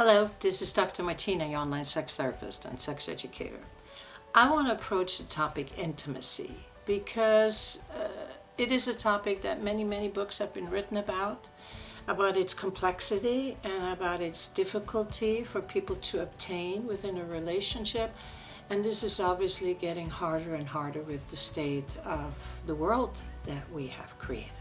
Hello, this is Dr. Martina, your online sex therapist and sex educator. I want to approach the topic intimacy because it is a topic that many books have been written about its complexity and about its difficulty for people to obtain within a relationship. And this is obviously getting harder and harder with the state of the world that we have created.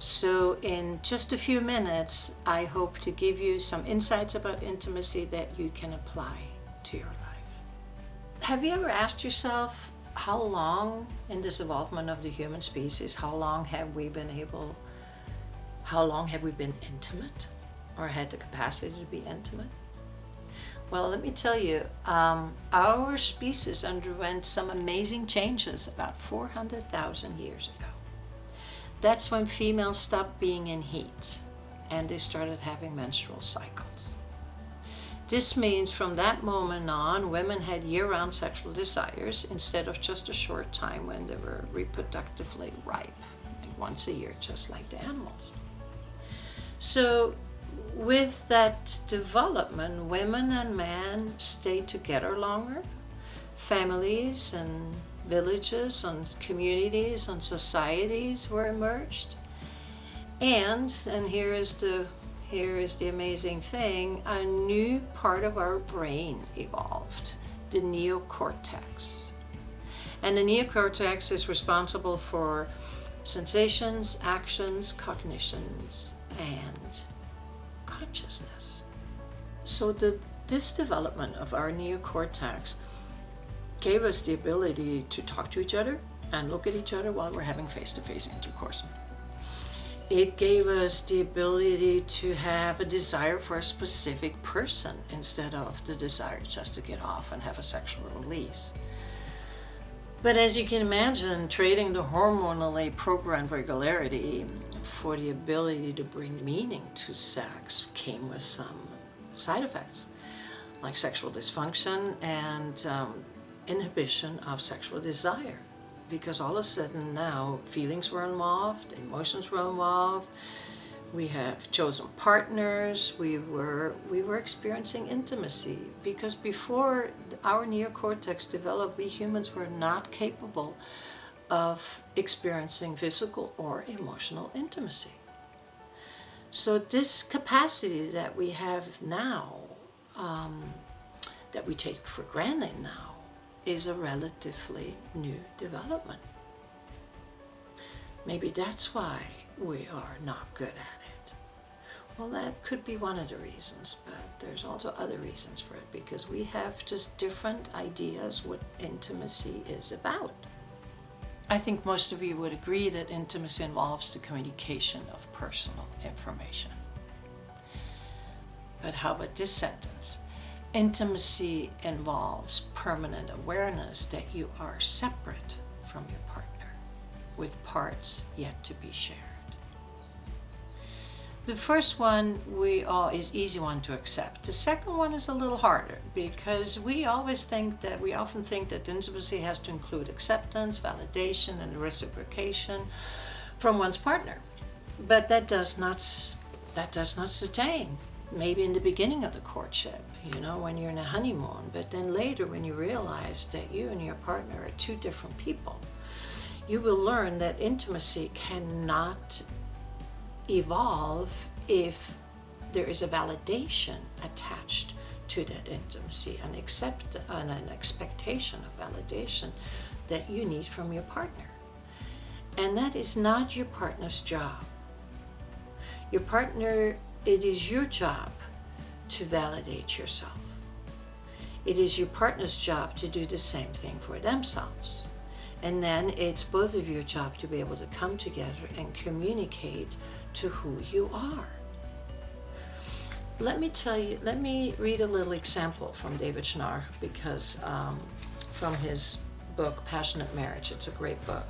So in just a few minutes, I hope to give you some insights about intimacy that you can apply to your life. Have you ever asked yourself how long in this evolvement of the human species, how long have we been intimate or had the capacity to be intimate? Well, let me tell you, our species underwent some amazing changes about 400,000 years ago. That's when females stopped being in heat and they started having menstrual cycles. This means from that moment on, women had year-round sexual desires instead of just a short time when they were reproductively ripe, like once a year, just like the animals. So with that development, women and men stayed together longer. Families and villages and communities and societies were emerged. And here is the amazing thing, a new part of our brain evolved, the neocortex. And the neocortex is responsible for sensations, actions, cognitions, and consciousness. So this development of our neocortex gave us the ability to talk to each other and look at each other while we're having face-to-face intercourse. It gave us the ability to have a desire for a specific person instead of the desire just to get off and have a sexual release. But as you can imagine, trading the hormonally programmed regularity for the ability to bring meaning to sex came with some side effects, like sexual dysfunction and inhibition of sexual desire, because all of a sudden now feelings were involved, emotions were involved, we have chosen partners, we were experiencing intimacy, because before our neocortex developed, we humans were not capable of experiencing physical or emotional intimacy. So this capacity that we have now, that we take for granted now, is a relatively new development. Maybe that's why we are not good at it. Well, that could be one of the reasons, but there's also other reasons for it, because we have just different ideas what intimacy is about. I think most of you would agree that intimacy involves the communication of personal information. But how about this sentence? Intimacy involves permanent awareness that you are separate from your partner, with parts yet to be shared. The first one is easy one to accept. The second one is a little harder, because we often think that intimacy has to include acceptance, validation, and reciprocation from one's partner. But that does not sustain. Maybe in the beginning of the courtship, when you're in a honeymoon, but then later when you realize that you and your partner are two different people, you will learn that intimacy cannot evolve if there is a validation attached to that intimacy, an expectation of validation that you need from your partner. And that is not your partner's job. It is your job to validate yourself. It is your partner's job to do the same thing for themselves. And then it's both of your job to be able to come together and communicate to who you are. Let me read a little example from David Schnarr, because from his book, Passionate Marriage. It's a great book,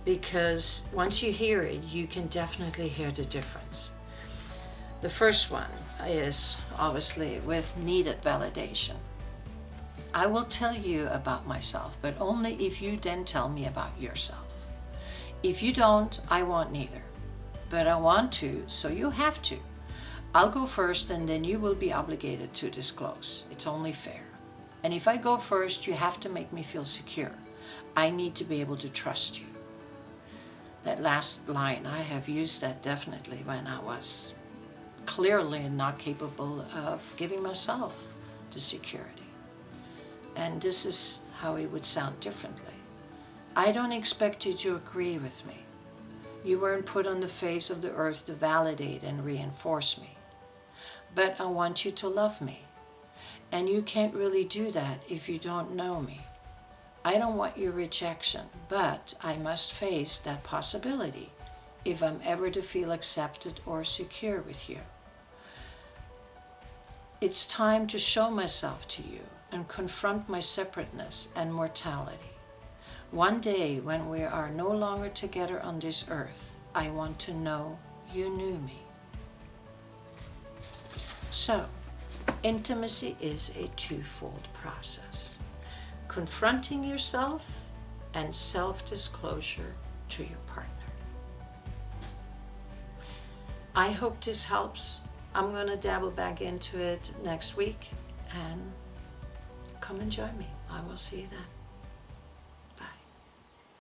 because once you hear it, you can definitely hear the difference. The first one is obviously with needed validation. I will tell you about myself, but only if you then tell me about yourself. If you don't, I won't neither. But I want to, so you have to. I'll go first and then you will be obligated to disclose. It's only fair. And if I go first, you have to make me feel secure. I need to be able to trust you. That last line, I have used that definitely when I was clearly not capable of giving myself the security. And this is how it would sound differently. I don't expect you to agree with me. You weren't put on the face of the earth to validate and reinforce me. But I want you to love me. And you can't really do that if you don't know me. I don't want your rejection, but I must face that possibility if I'm ever to feel accepted or secure with you. It's time to show myself to you and confront my separateness and mortality. One day when we are no longer together on this earth, I want to know you knew me. So, intimacy is a twofold process. Confronting yourself and self-disclosure to your partner. I hope this helps. I'm going to dabble back into it next week and come and join me. I will see you then.